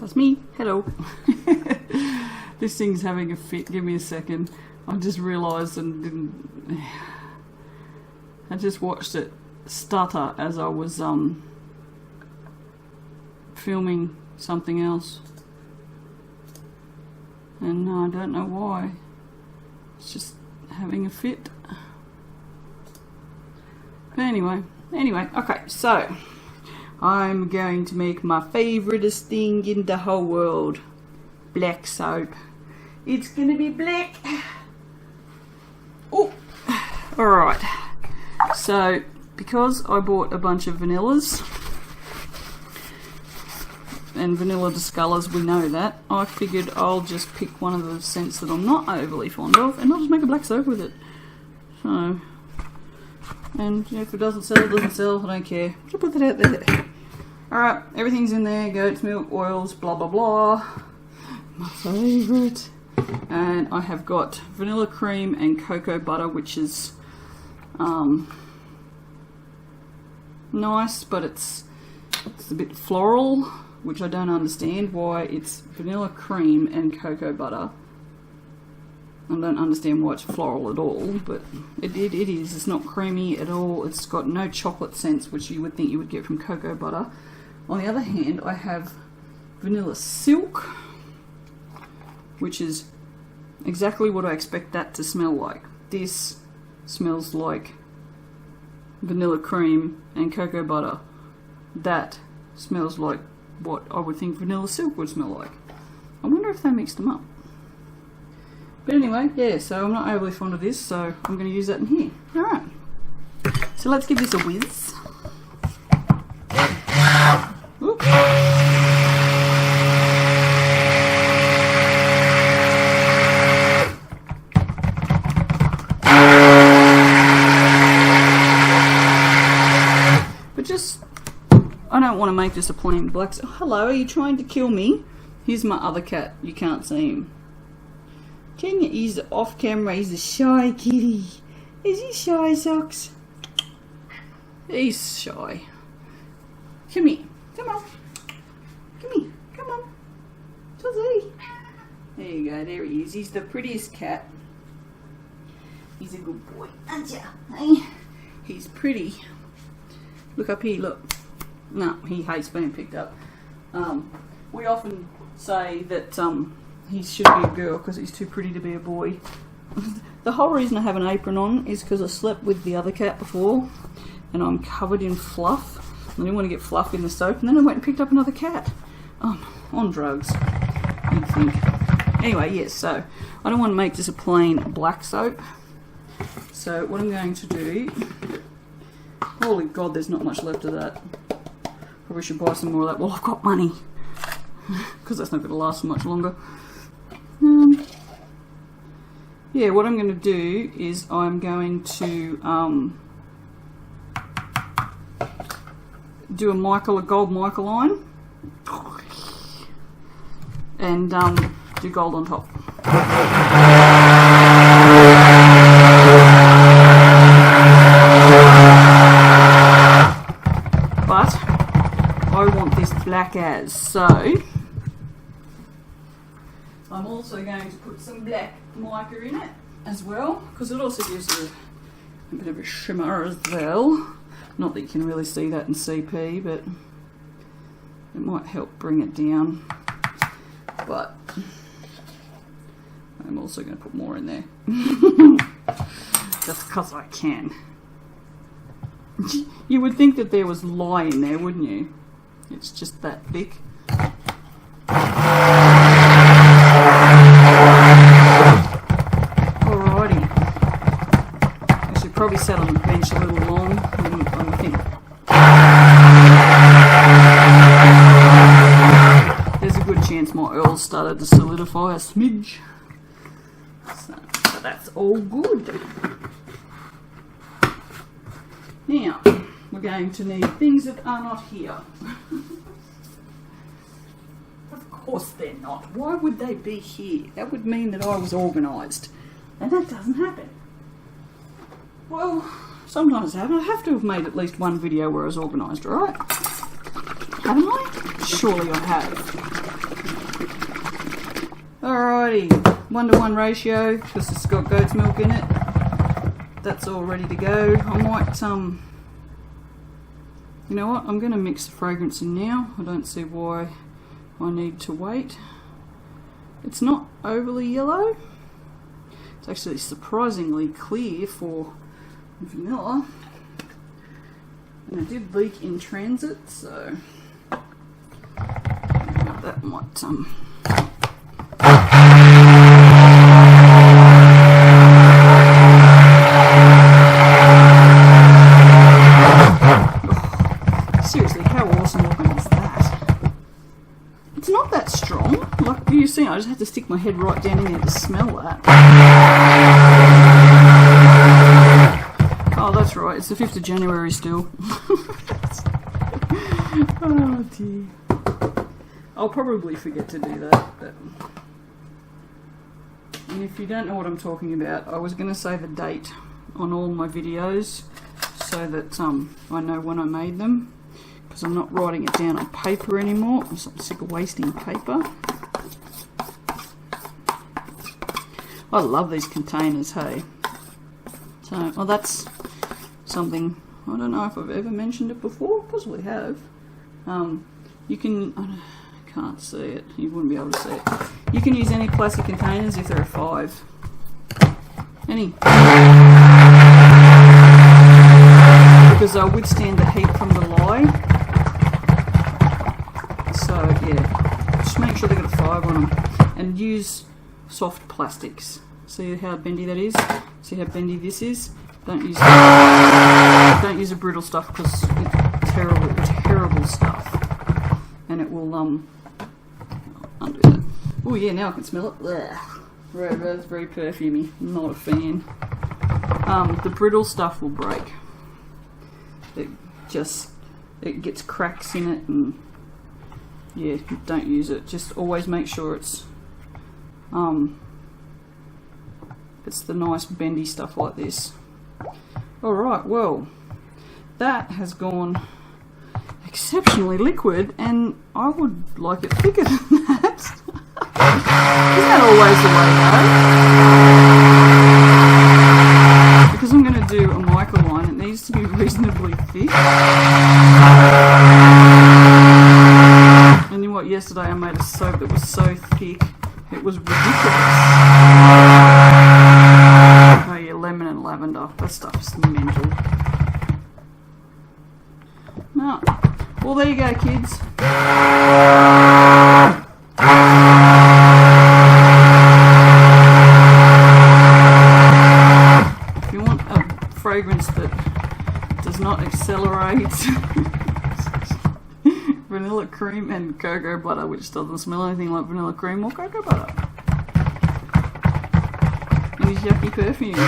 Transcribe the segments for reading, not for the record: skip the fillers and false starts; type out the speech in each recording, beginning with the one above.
That's me. Hello. This thing's having a fit. Give me a second. I just realised and didn't. I just watched it stutter as I was filming something else, and I don't know why. It's just having a fit. But anyway, okay, so I'm going to make my favouriteest thing in the whole world. Black soap. It's gonna be black. Oh, alright. So, because I bought a bunch of vanillas, and vanilla discolors, we know that, I figured I'll just pick one of the scents that I'm not overly fond of, and I'll just make a black soap with it. So, and if it doesn't sell, it doesn't sell, I don't care. Just put that out there. Alright, everything's in there, goat's milk, oils, blah blah blah. My favourite. And I have got vanilla cream and cocoa butter, which is nice, but it's a bit floral, which I don't understand why it's vanilla cream and cocoa butter. I don't understand why it's floral at all, but it is. It's not creamy at all. It's got no chocolate scents, which you would think you would get from cocoa butter. On the other hand, I have vanilla silk, which is exactly what I expect that to smell like. This smells like vanilla cream and cocoa butter. That smells like what I would think vanilla silk would smell like. I wonder if they mixed them up. But anyway, yeah, so I'm not overly fond of this, so I'm going to use that in here. Alright. So let's give this a whiz. Oops. But just, I don't want to make this a plain black. Oh, hello, are you trying to kill me? Here's my other cat. You can't see him. Can you? He's off camera. He's a shy kitty. Is he shy, Socks? He's shy. Come here. Come on. Come here. Come on. Tuzzy. There you go. There he is. He's the prettiest cat. He's a good boy, aren't you? Hey? He's pretty. Look up here. Look. No, he hates being picked up. We often say that he should be a girl because he's too pretty to be a boy. The whole reason I have an apron on is because I slept with the other cat before and I'm covered in fluff. I didn't want to get fluff in the soap, and then I went and picked up another cat. On drugs, you'd think. Anyway, yes, so I don't want to make this a plain black soap. So what I'm going to do... Holy God, there's not much left of that. Probably should buy some more of that while I've got money, because that's not going to last for much longer. Yeah, what I'm going to do is I'm going to do a gold mica line and do gold on top. But I want this black as, so I'm also going to put some black mica in it as well, because it also gives a bit of a shimmer as well. Not that you can really see that in CP, but it might help bring it down. But I'm also going to put more in there. Just because I can. You would think that there was lye in there, wouldn't you? It's just that thick. Alrighty. I should probably sit on the bench a little long. I think there's a good chance my oil started to solidify a smidge. So that's all good. Now, we're going to need things that are not here. Of course they're not. Why would they be here? That would mean that I was organised. And that doesn't happen. Well, sometimes it happens. I have to have made at least one video where I was organised, right? Haven't I? Surely I have. Alrighty, 1-to-1 ratio because it's got goat's milk in it. That's all ready to go. I might, you know what, I'm going to mix the fragrance in now. I don't see why I need to wait. It's not overly yellow. It's actually surprisingly clear for vanilla. And I did leak in transit, so that might seriously, how awesome looking is that? It's not that strong. Like you see, I just had to stick my head right down in there to smell that. Oh, that's right. It's the 5th of January still. Oh dear. I'll probably forget to do that. But... And if you don't know what I'm talking about, I was going to say the date on all my videos so that I know when I made them. Because I'm not writing it down on paper anymore. I'm sick of wasting paper. I love these containers, hey. So, well, that's something, I don't know if I've ever mentioned it before, possibly have. You can, I can't see it, you wouldn't be able to see it. You can use any plastic containers if there are 5. Any. Because they'll withstand the heat from the lye. So, yeah, just make sure they've got 5 on them. And use soft plastics. See how bendy that is? See how bendy this is? Don't use the brittle stuff because it's terrible stuff, and it will undo that. Oh yeah, now I can smell it. Right, that's very perfumey. Not a fan. The brittle stuff will break. It gets cracks in it, and yeah, don't use it. Just always make sure it's the nice bendy stuff like this. Alright, well, that has gone exceptionally liquid, and I would like it thicker than that. Isn't that always the way, though? Because I'm going to do a Mica line, it needs to be reasonably thick. And you know what, yesterday I made a soap that was so thick, it was ridiculous. Oh yeah, lemon and lavender. That stuff is mental. No. Well, there you go, kids. If you want a fragrance that does not accelerate, vanilla cream and cocoa butter, which doesn't smell anything like vanilla cream or cocoa butter. Use yucky perfume. I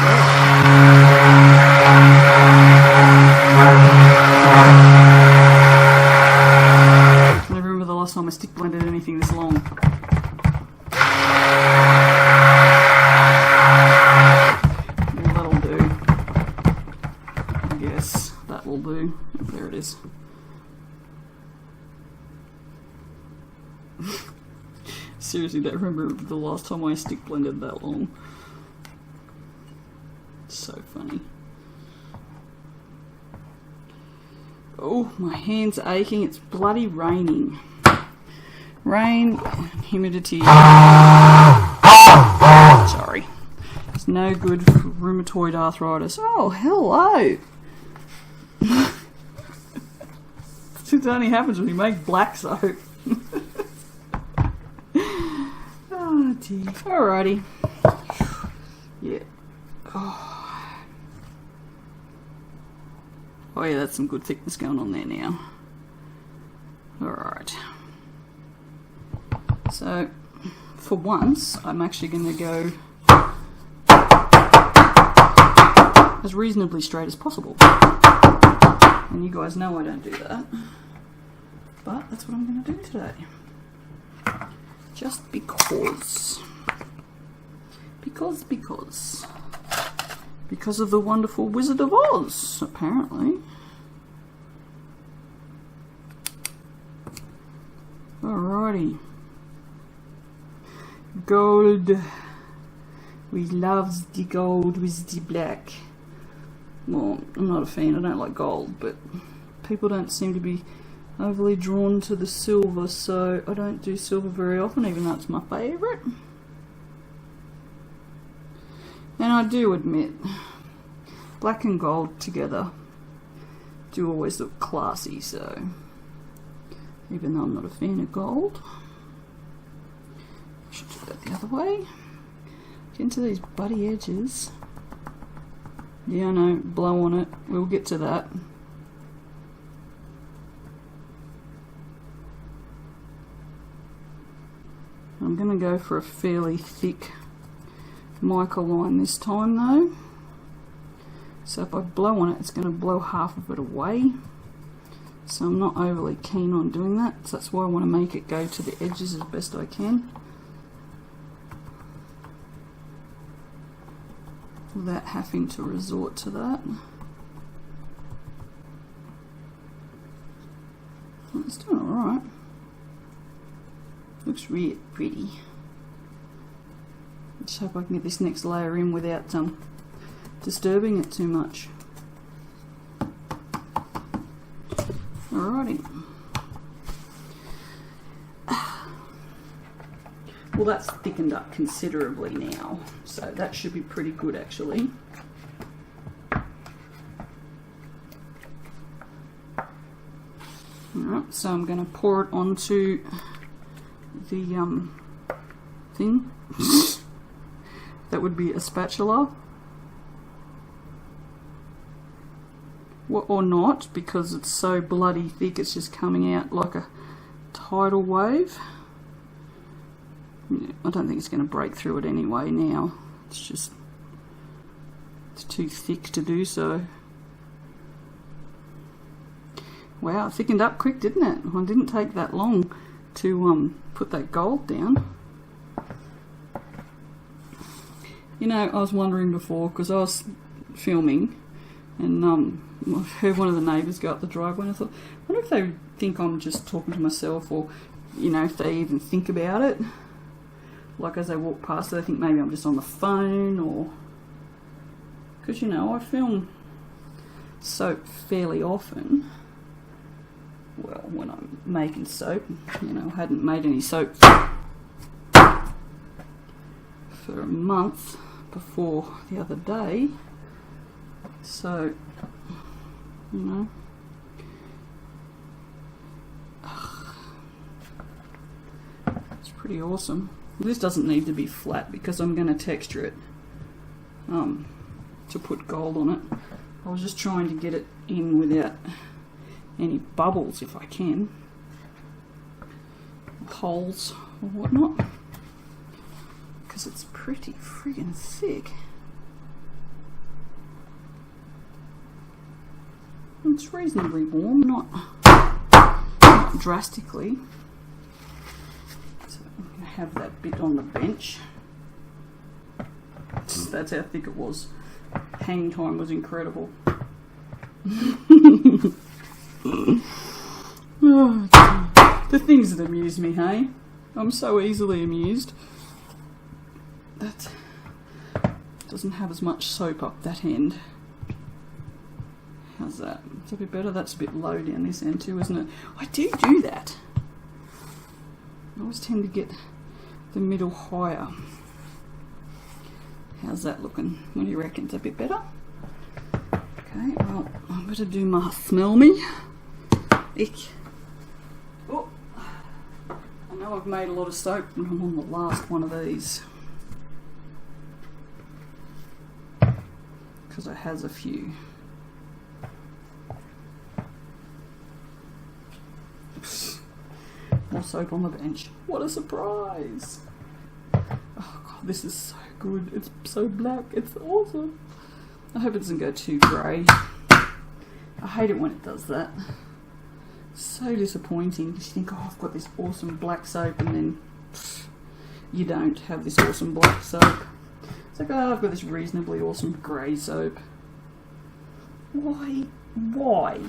can never remember the last time I stick blended anything this long. Well, that'll do. I guess that will do. There it is. Seriously, don't remember the last time I stick blended that long. So funny. Oh, my hand's aching. It's bloody raining. Rain, humidity. Sorry. It's no good for rheumatoid arthritis. Oh, hello. It only happens when you make black soap. Oh dear. Alrighty. Yeah. Oh yeah, that's some good thickness going on there now. Alright. So, for once, I'm actually going to go as reasonably straight as possible. And you guys know I don't do that. But that's what I'm going to do today. Just because. Because of the wonderful Wizard of Oz, apparently. Alrighty. gold. We loves the gold with the black. Well, I'm not a fan, I don't like gold, but people don't seem to be overly drawn to the silver, so I don't do silver very often, even though it's my favourite. And I do admit, black and gold together do always look classy, so even though I'm not a fan of gold, I should do that the other way. Get into these buddy edges. Yeah, I know, blow on it, we'll get to that. I'm going to go for a fairly thick mica line this time though. So if I blow on it, it's going to blow half of it away. So I'm not overly keen on doing that. So that's why I want to make it go to the edges as best I can, without having to resort to that. It's doing alright. Looks really pretty. Just hope I can get this next layer in without disturbing it too much. Alrighty. Well, that's thickened up considerably now, so that should be pretty good actually. Alright, so I'm going to pour it onto the thing. That would be a spatula. Well, or not, because it's so bloody thick, it's just coming out like a tidal wave. I don't think it's going to break through it anyway now. It's too thick to do so. Wow, it thickened up quick, didn't it? Well, it didn't take that long to put that gold down. You know, I was wondering before, because I was filming and I heard one of the neighbours go up the driveway, and I thought, I wonder if they think I'm just talking to myself, or, you know, if they even think about it. Like as they walk past, they think maybe I'm just on the phone, or... Because, you know, I film soap fairly often. Well, when I'm making soap, you know, I hadn't made any soap for a month before the other day, so, you know, it's pretty awesome. This doesn't need to be flat because I'm going to texture it to put gold on it. I was just trying to get it in without any bubbles if I can, holes or whatnot, because it's pretty friggin' thick. It's reasonably warm, not drastically. So I'm going to have that bit on the bench. That's how thick it was. Hang time was incredible. Oh, the things that amuse me, hey? I'm so easily amused. That doesn't have as much soap up that end. How's that? It's a bit better. That's a bit low down this end too, isn't it? I do that. I always tend to get the middle higher. How's that looking? What do you reckon? It's a bit better? Okay, well, I'm going to do my smell me. Ick. Oh, I know I've made a lot of soap and I'm on the last one of these, because it has a few. More soap on the bench. What a surprise! Oh god, this is so good. It's so black. It's awesome. I hope it doesn't go too grey. I hate it when it does that. So disappointing, because you think, oh, I've got this awesome black soap, and then you don't have this awesome black soap. It's like, oh, I've got this reasonably awesome grey soap. Why? Why?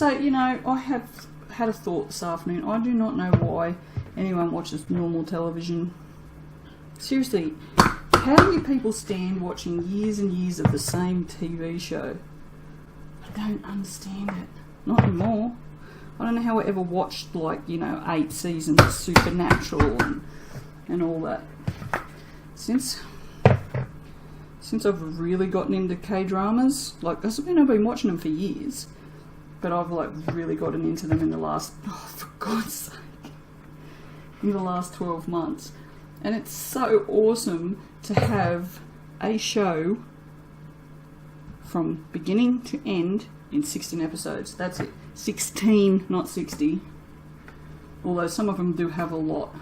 So, you know, I have had a thought this afternoon. I do not know why anyone watches normal television. Seriously, how do you people stand watching years and years of the same TV show? I don't understand it. Not anymore. I don't know how I ever watched, like, you know, 8 seasons of Supernatural and all that. Since I've really gotten into K-dramas, like, I've been watching them for years, but I've, like, really gotten into them in the last, oh, for God's sake, in the last 12 months. And it's so awesome to have a show from beginning to end in 16 episodes. That's it. 16, not 60. Although some of them do have a lot.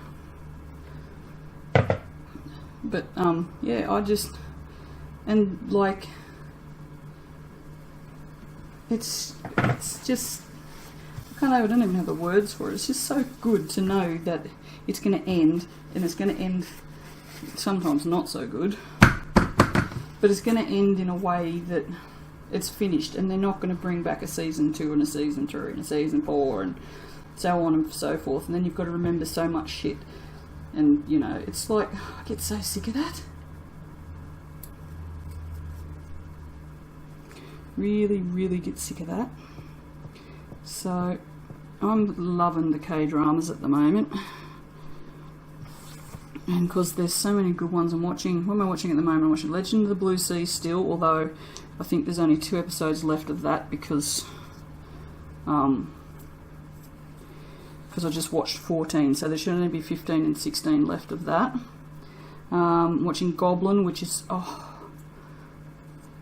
But, yeah, and, like, it's just, I don't even have the words for it. It's just so good to know that it's going to end, and it's going to end sometimes not so good, but it's going to end in a way that it's finished, and they're not going to bring back a season 2 and a season 3 and a season 4 and so on and so forth, and then you've got to remember so much shit. And, you know, it's like, I get so sick of that. Really, really get sick of that. So, I'm loving the K-dramas at the moment. And because there's so many good ones I'm watching. What am I watching at the moment? I'm watching Legend of the Blue Sea still, although I think there's only 2 episodes left of that because I just watched 14, so there should only be 15 and 16 left of that. Watching Goblin, which is, oh,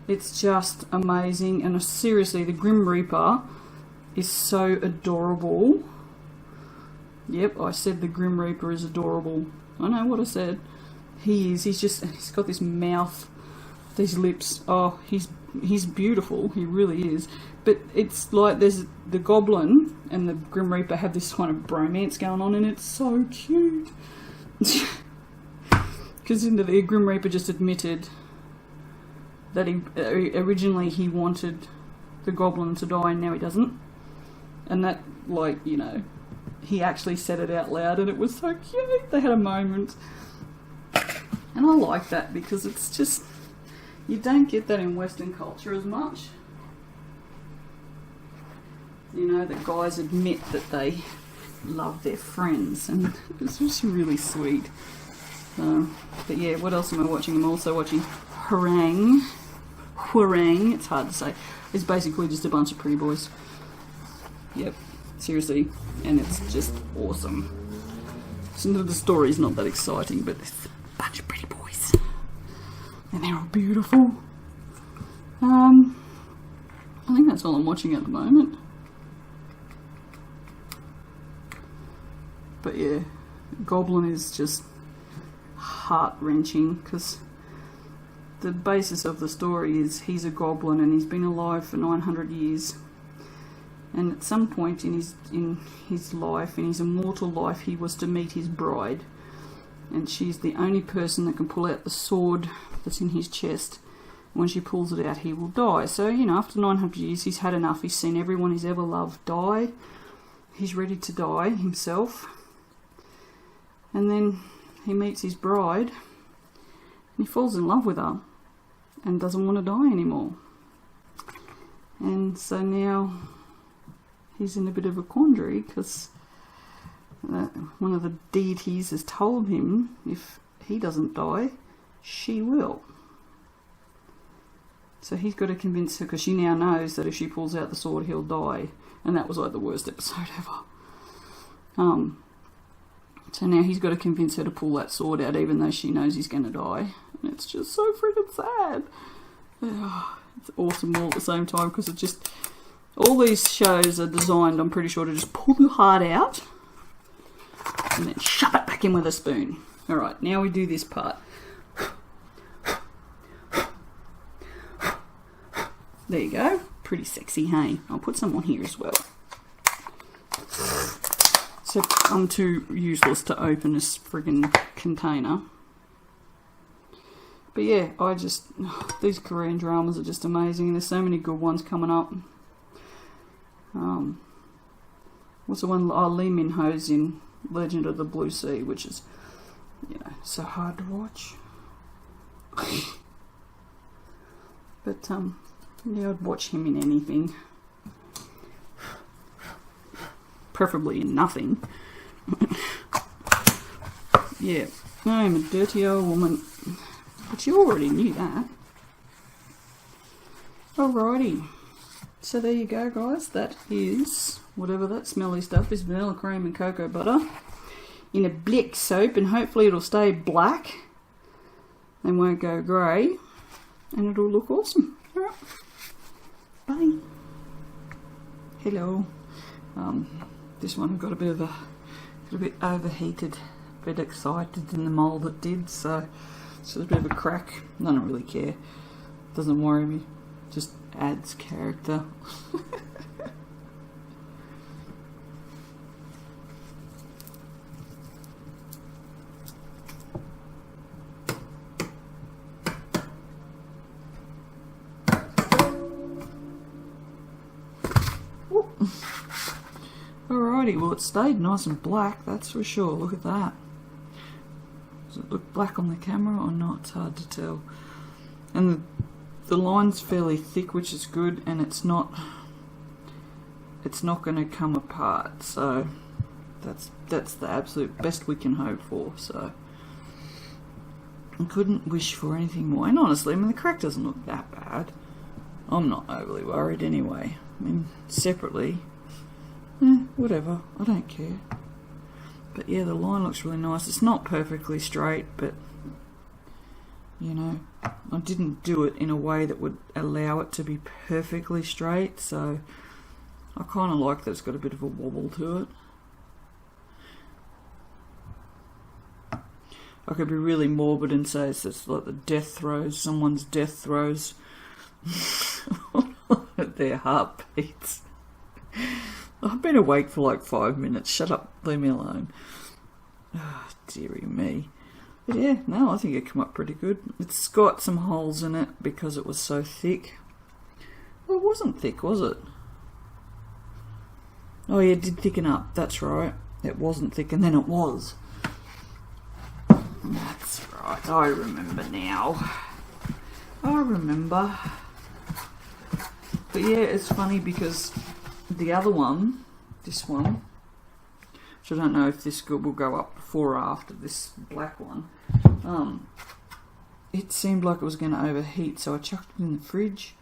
it's just amazing. And seriously, the Grim Reaper is so adorable. Yep, I said the Grim Reaper is adorable. I know what I said. He is. He's got this mouth, these lips. Oh, he's beautiful. He really is. But it's like there's the Goblin and the Grim Reaper have this kind of bromance going on, and it's so cute. Because the Grim Reaper just admitted that originally he wanted the Goblin to die, and now he doesn't. And that, like, you know, he actually said it out loud, and it was so cute. They had a moment. And I like that because it's just, you don't get that in Western culture as much. You know, that guys admit that they love their friends, and it's just really sweet. But yeah, what else am I watching? I'm also watching Hwarang. It's hard to say. It's basically just a bunch of pretty boys. Yep, seriously, and it's just awesome. So the story's not that exciting, but it's a bunch of pretty boys, and they're all beautiful. I think that's all I'm watching at the moment. But yeah, Goblin is just heart-wrenching because the basis of the story is he's a goblin and he's been alive for 900 years. And at some point in his life, in his immortal life, he was to meet his bride. And she's the only person that can pull out the sword that's in his chest. When she pulls it out, he will die. So, you know, after 900 years, he's had enough. He's seen everyone he's ever loved die. He's ready to die himself. And then he meets his bride, and he falls in love with her, and doesn't want to die anymore. And so now he's in a bit of a quandary, because one of the deities has told him if he doesn't die, she will. So he's got to convince her, because she now knows that if she pulls out the sword, he'll die. And that was like the worst episode ever. So now he's got to convince her to pull that sword out, even though she knows he's going to die. And it's just so freaking sad. It's awesome all at the same time, because it just, all these shows are designed, I'm pretty sure, to just pull the heart out and then shove it back in with a spoon. Alright, now we do this part. There you go. Pretty sexy, hey? I'll put some on here as well. Except I'm too useless to open this friggin' container. But yeah, these Korean dramas are just amazing, and there's so many good ones coming up. What's the one? Oh, Lee Min Ho's in Legend of the Blue Sea, which is, you know, so hard to watch. But yeah, I'd watch him in anything, preferably in nothing. Yeah, I'm a dirty old woman, but you already knew that. Alrighty, so there you go, guys. That is, whatever that smelly stuff is, vanilla cream and cocoa butter in a black soap, and hopefully it'll stay black and won't go grey, and it'll look awesome. Alright, bye. Hello. This one got a bit overheated, a bit excited in the mould it did, so it's a bit of a crack. I don't really care. Doesn't worry me. Just adds character. Alrighty, well, it stayed nice and black, that's for sure. Look at that. Does it look black on the camera or not? It's hard to tell. And the line's fairly thick, which is good, and it's not going to come apart. So that's the absolute best we can hope for. So I couldn't wish for anything more. And honestly, I mean, the crack doesn't look that bad. I'm not overly worried anyway. I mean, separately, whatever, I don't care. But yeah, the line looks really nice. It's not perfectly straight, but you know, I didn't do it in a way that would allow it to be perfectly straight, so I kind of like that it's got a bit of a wobble to it. I could be really morbid and say it's like the death throes, someone's death throes. Their heartbeats. I've been awake for like 5 minutes. Shut up, leave me alone. Oh, dearie me. But yeah, no, I think it came up pretty good. It's got some holes in it because it was so thick. Well, it wasn't thick, was it? Oh yeah, it did thicken up, that's right. It wasn't thick and then it was. That's right, I remember now. I remember. But yeah, it's funny because the other one, this one, which I don't know if this will go up before or after this black one, it seemed like it was going to overheat, so I chucked it in the fridge,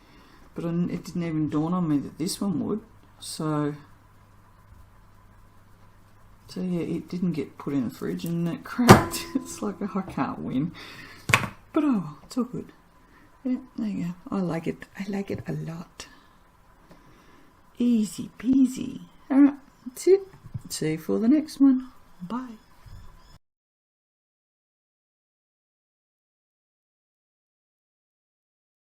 but it didn't even dawn on me that this one would. So yeah, it didn't get put in the fridge and it cracked. It's like, I can't win. But oh, it's all good. Yeah, there you go. I like it. I like it a lot. Easy peasy. Alright, that's it. See you for the next one. Bye.